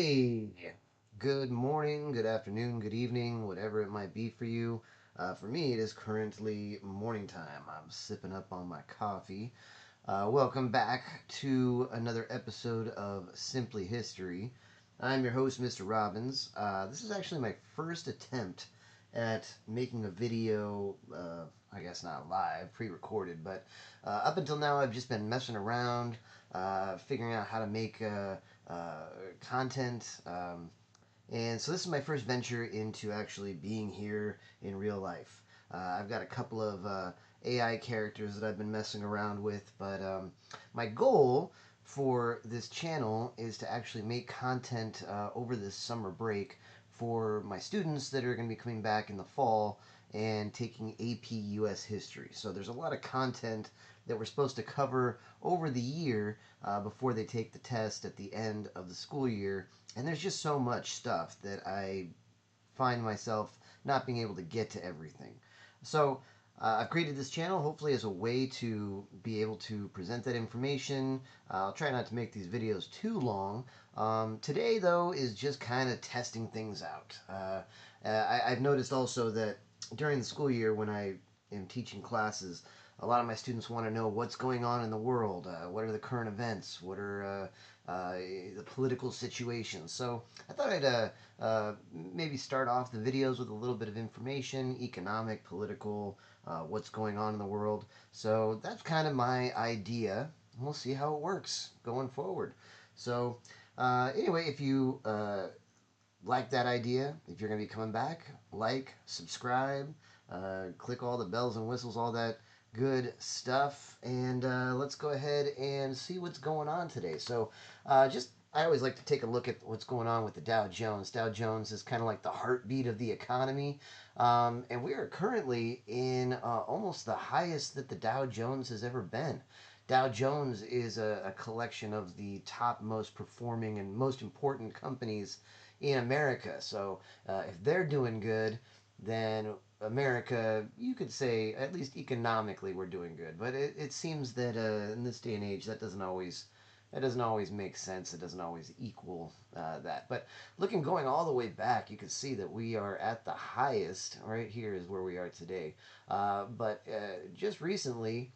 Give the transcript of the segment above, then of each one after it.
Hey, good morning, good afternoon, good evening, whatever it might be for you. For me, it is currently morning time. I'm sipping up on my coffee. Welcome back to another episode of Simply History. I'm your host, Mr. Robbins. This is actually my first attempt at making a video, I guess not live, pre recorded, but up until now I've just been messing around, figuring out how to make content. And so this is my first venture into actually being here in real life. I've got a couple of AI characters that I've been messing around with, but my goal for this channel is to actually make content over this summer break for my students that are going to be coming back in the fall and taking AP U.S. history. So there's a lot of content that we're supposed to cover over the year before they take the test at the end of the school year. And there's just so much stuff that I find myself not being able to get to everything. So I've created this channel hopefully as a way to be able to present that information. I'll try not to make these videos too long. Today, though, is just kind of testing things out. I've noticed also that during the school year when I am teaching classes, a lot of my students want to know what's going on in the world. What are the current events? What are the political situations? So I thought I'd maybe start off the videos with a little bit of information, economic, political, what's going on in the world. So that's kind of my idea. We'll see how it works going forward. So anyway, if you like that idea, if you're going to be coming back, like, subscribe, click all the bells and whistles, all that good stuff, and let's go ahead and see what's going on today. So I always like to take a look at what's going on with the Dow Jones. Dow Jones is kind of like the heartbeat of the economy, and we are currently in almost the highest that the Dow Jones has ever been. Dow Jones is a collection of the top most performing and most important companies in America. So if they're doing good, then America, you could say, at least economically, we're doing good. But it seems that in this day and age, that doesn't always make sense. It doesn't always equal that. But going all the way back, you can see that we are at the highest. Right here is where we are today. But just recently,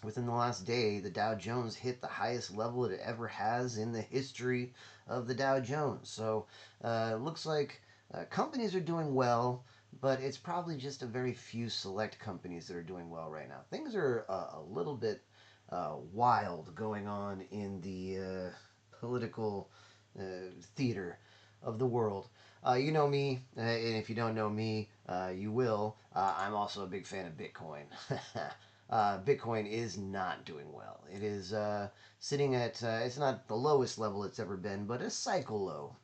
within the last day, the Dow Jones hit the highest level it ever has in the history of the Dow Jones. So looks like companies are doing well, but it's probably just a very few select companies that are doing well right now. Things are a little bit wild going on in the political theater of the world. You know me, and if you don't know me, you will. I'm also a big fan of Bitcoin. Bitcoin is not doing well. It is sitting at, it's not the lowest level it's ever been, but a cycle low.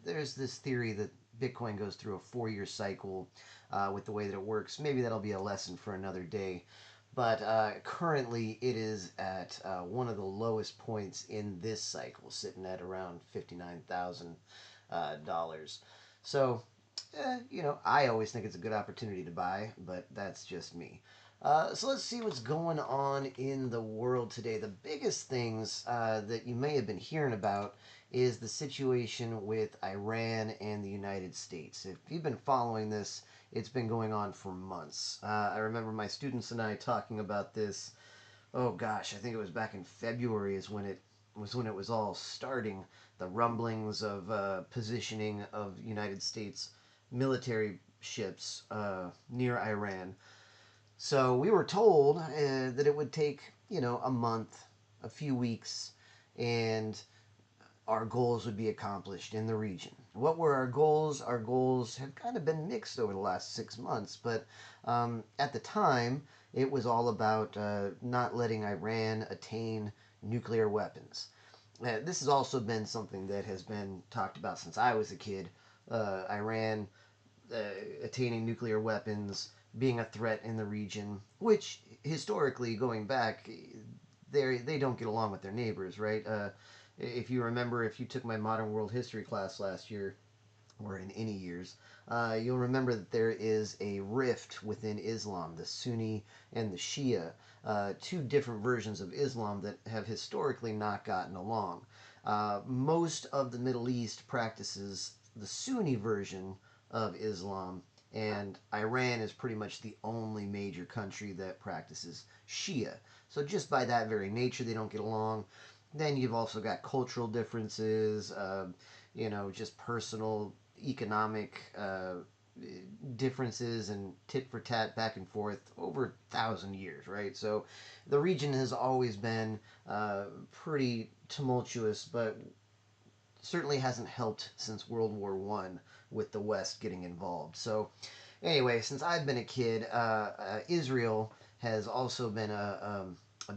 There's this theory that Bitcoin goes through a 4 year cycle with the way that it works. Maybe that'll be a lesson for another day. But currently, it is at one of the lowest points in this cycle, sitting at around $59,000. So, I always think it's a good opportunity to buy, but that's just me. So let's see what's going on in the world today. The biggest things that you may have been hearing about is the situation with Iran and the United States. If you've been following this, it's been going on for months. I remember my students and I talking about this. Oh gosh, I think it was back in February is when it was all starting. The rumblings of positioning of United States military ships near Iran. So we were told that it would take, a month, a few weeks, and our goals would be accomplished in the region. What were our goals? Our goals have kind of been mixed over the last 6 months, but at the time, it was all about not letting Iran attain nuclear weapons. This has also been something that has been talked about since I was a kid. Iran uh, attaining nuclear weapons, being a threat in the region, which historically, going back, they don't get along with their neighbors, right? If you remember, if you took my modern world history class last year, or in any years, you'll remember that there is a rift within Islam, the Sunni and the Shia, two different versions of Islam that have historically not gotten along. Most of the Middle East practices the Sunni version of Islam, and Iran is pretty much the only major country that practices Shia. So just by that very nature, they don't get along. Then you've also got cultural differences, just personal, economic differences and tit for tat back and forth over 1,000 years, right? So the region has always been pretty tumultuous, but certainly hasn't helped since World War One with the West getting involved. So anyway, since I've been a kid, Israel has also been a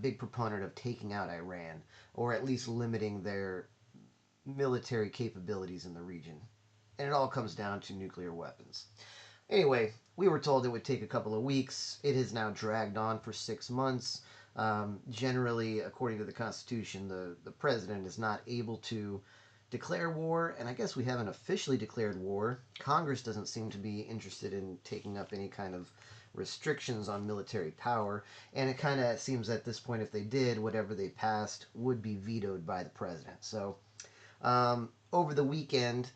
big proponent of taking out Iran, or at least limiting their military capabilities in the region. And it all comes down to nuclear weapons. Anyway, we were told it would take a couple of weeks. It has now dragged on for 6 months. Generally, according to the Constitution, the president is not able to declare war, and I guess we haven't officially declared war. Congress doesn't seem to be interested in taking up any kind of restrictions on military power, and it kind of seems at this point, if they did, whatever they passed would be vetoed by the president. So, over the weekend,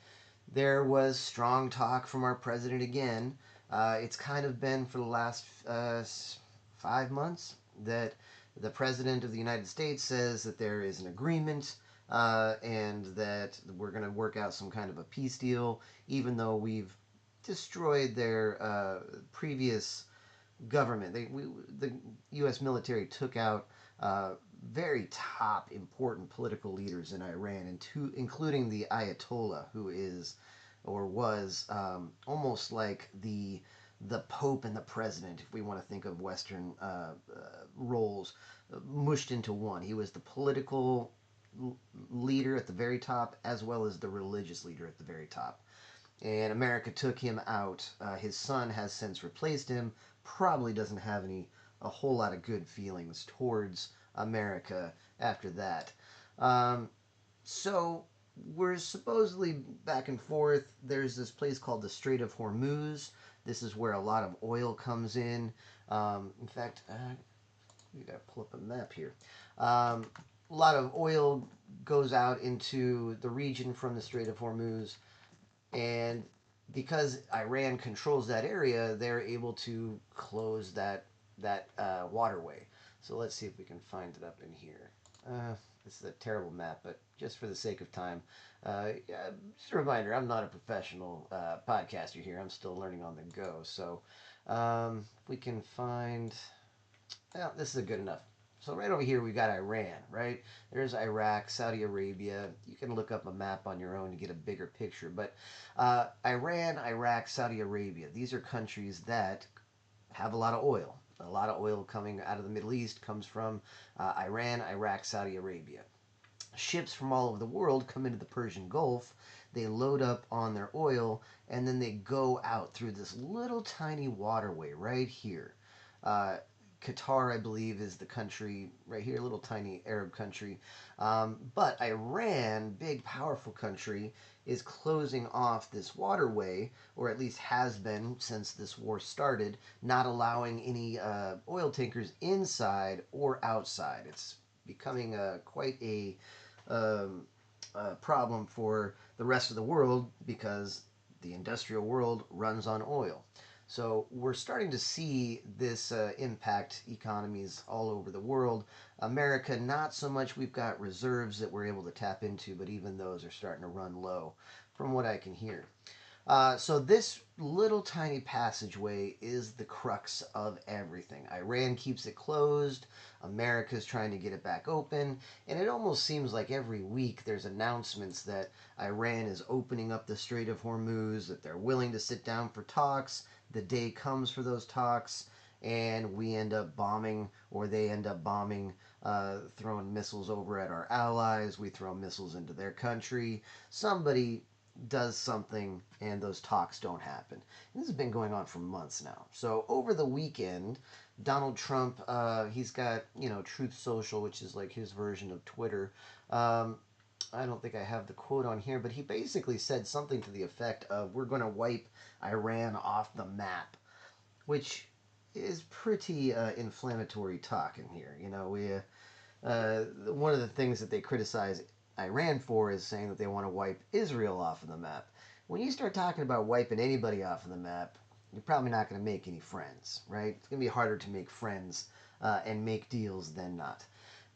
there was strong talk from our president again. It's kind of been for the last 5 months that the president of the United States says that there is an agreement and that we're going to work out some kind of a peace deal, even though we've destroyed their previous government. The U.S. military took out very top important political leaders in Iran, including the Ayatollah, who is or was almost like the Pope and the President, if we want to think of Western roles, mushed into one. He was the political leader at the very top, as well as the religious leader at the very top. And America took him out. His son has since replaced him. Probably doesn't have a whole lot of good feelings towards America after that. Um, so we're supposedly back and forth. There's this place called the Strait of Hormuz. This is where a lot of oil comes in. In fact, we gotta pull up a map here. A lot of oil goes out into the region from the Strait of Hormuz, and because Iran controls that area, they're able to close that waterway. So let's see if we can find it up in here. This is a terrible map, but just for the sake of time, just a reminder: I'm not a professional podcaster here. I'm still learning on the go. So we can find. Well, this is good enough. So right over here we got Iran, right? There's Iraq, Saudi Arabia. You can look up a map on your own to get a bigger picture. But Iran, Iraq, Saudi Arabia, these are countries that have a lot of oil. A lot of oil coming out of the Middle East comes from Iran, Iraq, Saudi Arabia. Ships from all over the world come into the Persian Gulf. They load up on their oil, and then they go out through this little tiny waterway right here. Uh, Qatar, I believe, is the country right here, a little tiny Arab country. But Iran, big, powerful country, is closing off this waterway, or at least has been since this war started, not allowing any oil tankers inside or outside. It's becoming quite um, a problem for the rest of the world because the industrial world runs on oil. So we're starting to see this impact economies all over the world. America, not so much. We've got reserves that we're able to tap into, but even those are starting to run low, from what I can hear. So this little tiny passageway is the crux of everything. Iran keeps it closed. America's trying to get it back open. And it almost seems like every week there's announcements that Iran is opening up the Strait of Hormuz, that they're willing to sit down for talks. The day comes for those talks, and we end up bombing, or they end up bombing, throwing missiles over at our allies. We throw missiles into their country. Somebody does something and those talks don't happen. And this has been going on for months now. So over the weekend, Donald Trump, he's got, Truth Social, which is like his version of Twitter. I don't think I have the quote on here, but he basically said something to the effect of, we're going to wipe Iran off the map, which is pretty inflammatory talk in here. One of the things that they criticize Iran for is saying that they want to wipe Israel off of the map. When you start talking about wiping anybody off of the map, you're probably not going to make any friends, right? It's going to be harder to make friends and make deals than not.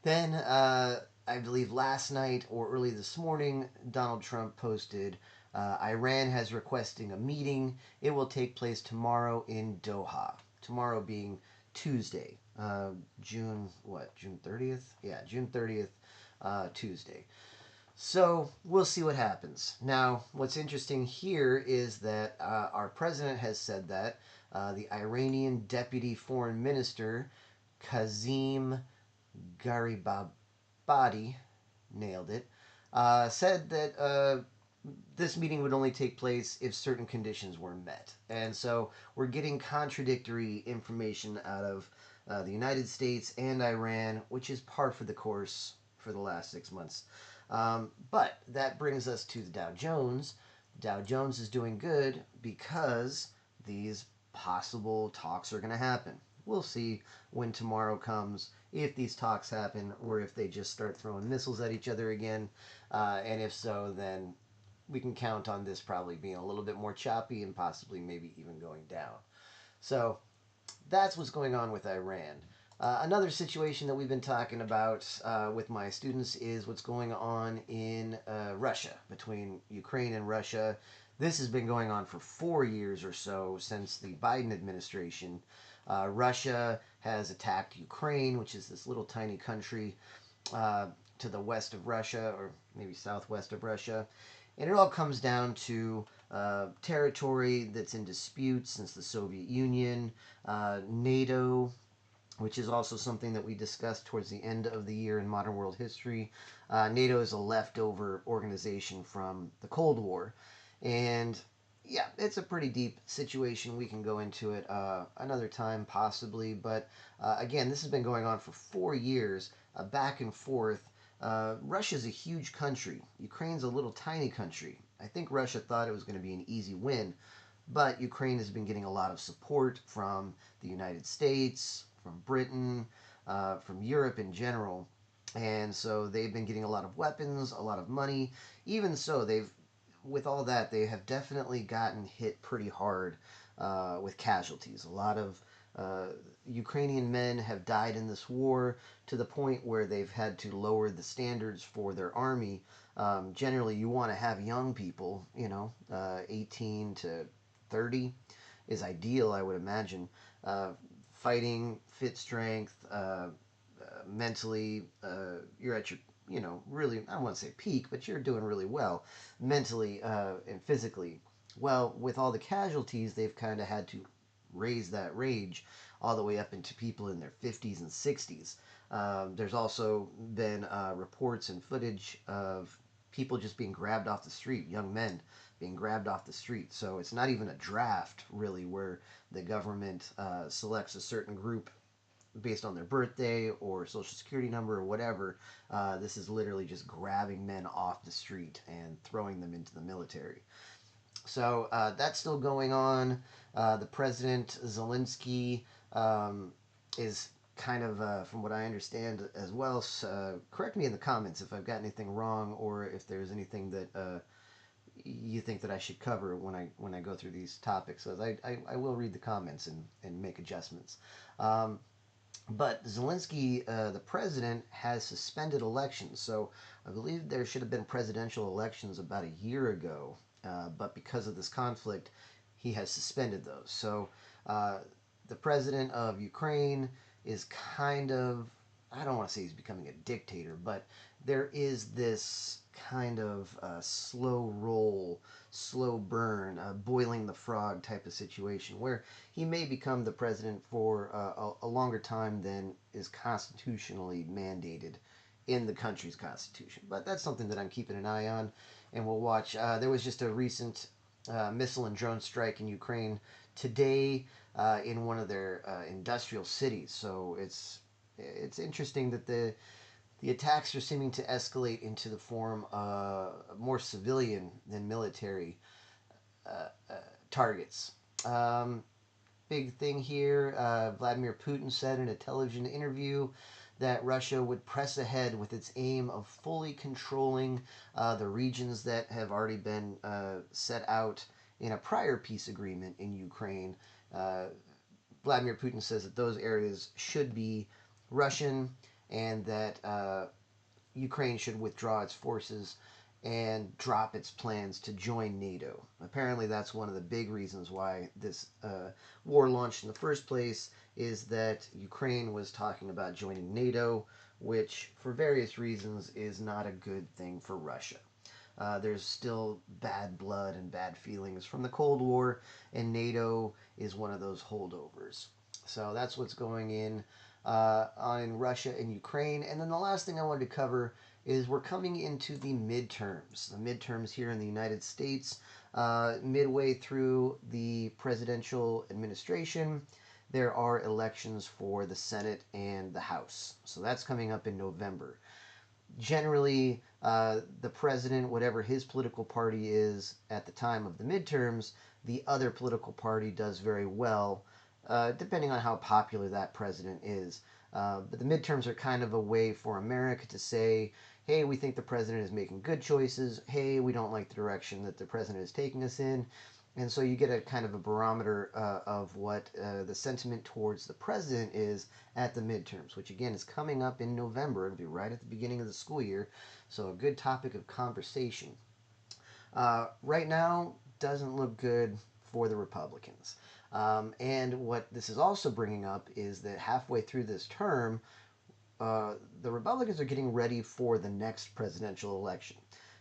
Then, I believe last night or early this morning, Donald Trump posted Iran has requesting a meeting. It will take place tomorrow in Doha. Tomorrow being Tuesday, June what? June 30th? Yeah, June 30th, Tuesday. So we'll see what happens. Now, what's interesting here is that our president has said that the Iranian deputy foreign minister Kazim Garibabadi nailed it. Said that this meeting would only take place if certain conditions were met. And so we're getting contradictory information out of the United States and Iran, which is par for the course for the last 6 months. But that brings us to the Dow Jones. Dow Jones is doing good because these possible talks are going to happen. We'll see when tomorrow comes if these talks happen or if they just start throwing missiles at each other again. And if so, then we can count on this probably being a little bit more choppy and possibly maybe even going down. So that's what's going on with Iran. Another situation that we've been talking about with my students is what's going on in Russia, between Ukraine and Russia. This has been going on for 4 years or so since the Biden administration. Russia has attacked Ukraine, which is this little tiny country to the west of Russia, or maybe southwest of Russia. And it all comes down to territory that's in dispute since the Soviet Union, NATO, which is also something that we discussed towards the end of the year in modern world history. NATO is a leftover organization from the Cold War. And yeah, it's a pretty deep situation. We can go into it another time, possibly. But again, this has been going on for 4 years, back and forth. Russia's a huge country. Ukraine's a little tiny country. I think Russia thought it was going to be an easy win, but Ukraine has been getting a lot of support from the United States, from Britain, from Europe in general. And so they've been getting a lot of weapons, a lot of money. Even so, with all that, they have definitely gotten hit pretty hard with casualties. A lot of Ukrainian men have died in this war to the point where they've had to lower the standards for their army. Generally, you want to have young people, 18 to 30 is ideal, I would imagine. Fighting, fit strength, mentally, you're at your, really, I don't want to say peak, but you're doing really well mentally and physically. Well, with all the casualties, they've kind of had to raise that rage all the way up into people in their 50s and 60s. There's also been reports and footage of people just being grabbed off the street, young men being grabbed off the street. So it's not even a draft, really, where the government selects a certain group based on their birthday or social security number or whatever. This is literally just grabbing men off the street and throwing them into the military. So that's still going on. The president, Zelensky, is kind of, from what I understand as well, correct me in the comments if I've got anything wrong or if there's anything that you think that I should cover when I go through these topics. So I will read the comments and make adjustments. But Zelensky, the president, has suspended elections. So I believe there should have been presidential elections about a year ago. But because of this conflict, he has suspended those. So the president of Ukraine is kind of, I don't want to say he's becoming a dictator, but there is this kind of slow roll, slow burn, boiling the frog type of situation where he may become the president for a longer time than is constitutionally mandated in the country's constitution. But that's something that I'm keeping an eye on and we'll watch. There was just a recent missile and drone strike in Ukraine today in one of their industrial cities. So it's interesting that the attacks are seeming to escalate into the form more civilian than military targets. Big thing here, Vladimir Putin said in a television interview that Russia would press ahead with its aim of fully controlling the regions that have already been set out in a prior peace agreement in Ukraine. Uh, Vladimir Putin says that those areas should be Russian and that Ukraine should withdraw its forces and drop its plans to join NATO. Apparently, that's one of the big reasons why this war launched in the first place, is that Ukraine was talking about joining NATO, which, for various reasons, is not a good thing for Russia. There's still bad blood and bad feelings from the Cold War, and NATO is one of those holdovers. So that's what's going on Russia and Ukraine. And then the last thing I wanted to cover is we're coming into the midterms. The midterms here in the United States, midway through the presidential administration, there are elections for the Senate and the House. So that's coming up in November. Generally, the president, whatever his political party is at the time of the midterms, the other political party does very well, depending on how popular that president is. But the midterms are kind of a way for America to say, hey, we think the president is making good choices. Hey, we don't like the direction that the president is taking us in. And so you get a kind of a barometer of what the sentiment towards the president is at the midterms, which again is coming up in November. It'll be right at the beginning of the school year. So a good topic of conversation. Right now, doesn't look good for the Republicans. And what this is also bringing up is that halfway through this term, the Republicans are getting ready for the next presidential election.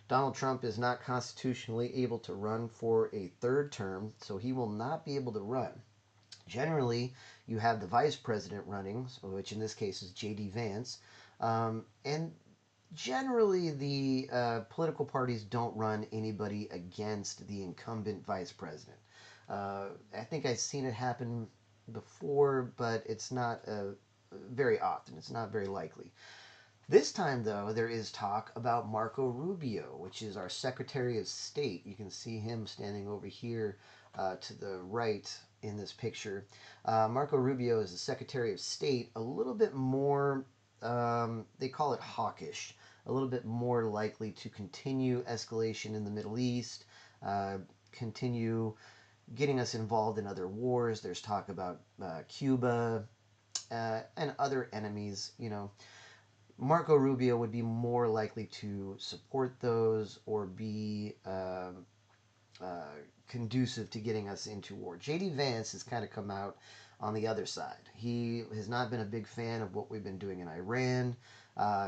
Donald Trump is not constitutionally able to run for a third term, so he will not be able to run. Generally, you have the vice president running, which in this case is J.D. Vance, and generally the political parties don't run anybody against the incumbent vice president. I think I've seen it happen before, but it's not very often. It's not very likely. This time, though, there is talk about Marco Rubio, which is our Secretary of State. You can see him standing over here to the right in this picture. Marco Rubio is the Secretary of State, a little bit more, they call it hawkish, a little bit more likely to continue escalation in the Middle East, continue getting us involved in other wars. There's talk about Cuba and other enemies, you know. Marco Rubio would be more likely to support those or be conducive to getting us into war. J.D. Vance has kind of come out on the other side. He has not been a big fan of what we've been doing in Iran.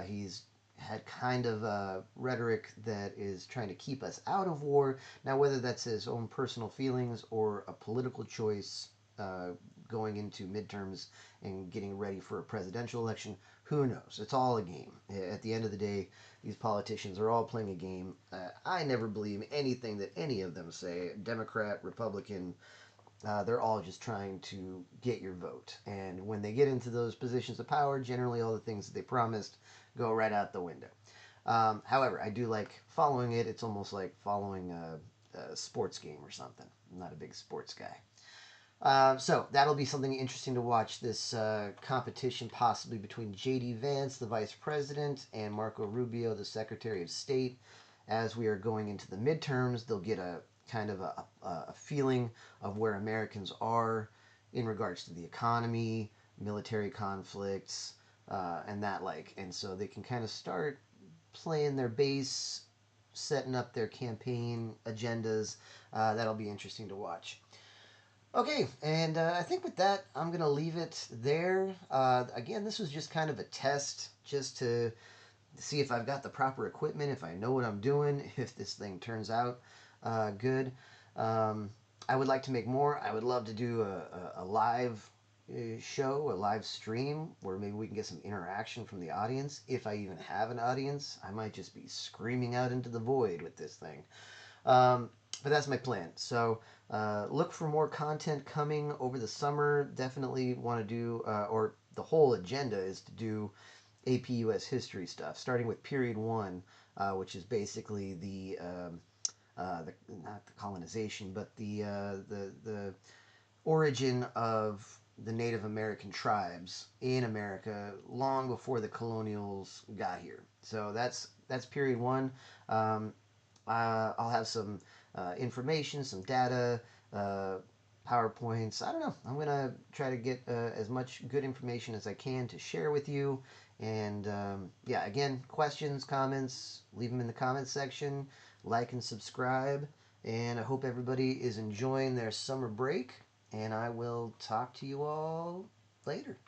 He's had kind of a rhetoric that is trying to keep us out of war. Now, whether that's his own personal feelings or a political choice going into midterms and getting ready for a presidential election, who knows? It's all a game. At the end of the day, these politicians are all playing a game. I never believe anything that any of them say, Democrat, Republican. They're all just trying to get your vote. And when they get into those positions of power, generally all the things that they promised go right out the window. However, I do like following it. It's almost like following a sports game or something. I'm not a big sports guy. So that'll be something interesting to watch, this competition possibly between J.D. Vance, the vice president, and Marco Rubio, the secretary of state. As we are going into the midterms, they'll get a kind of a feeling of where Americans are in regards to the economy, military conflicts, and that like. And so they can kind of start playing their base, setting up their campaign agendas. That'll be interesting to watch. Okay, and I think with that, I'm going to leave it there. Again, this was just kind of a test, just to see if I've got the proper equipment, if I know what I'm doing, if this thing turns out good. I would like to make more. I would love to do a live show, a live stream, where maybe we can get some interaction from the audience. If I even have an audience, I might just be screaming out into the void with this thing. But that's my plan. So look for more content coming over the summer. Definitely want to do, or the whole agenda is to do AP U.S. history stuff, starting with period one, which is basically the not the colonization, but the origin of the Native American tribes in America long before the colonials got here. So that's period one. Um, I'll have some information, some data, uh, PowerPoints. I don't know. I'm gonna try to get as much good information as I can to share with you. And yeah, again, questions, comments, leave them in the comments section. Like and subscribe. And I hope everybody is enjoying their summer break. And I will talk to you all later.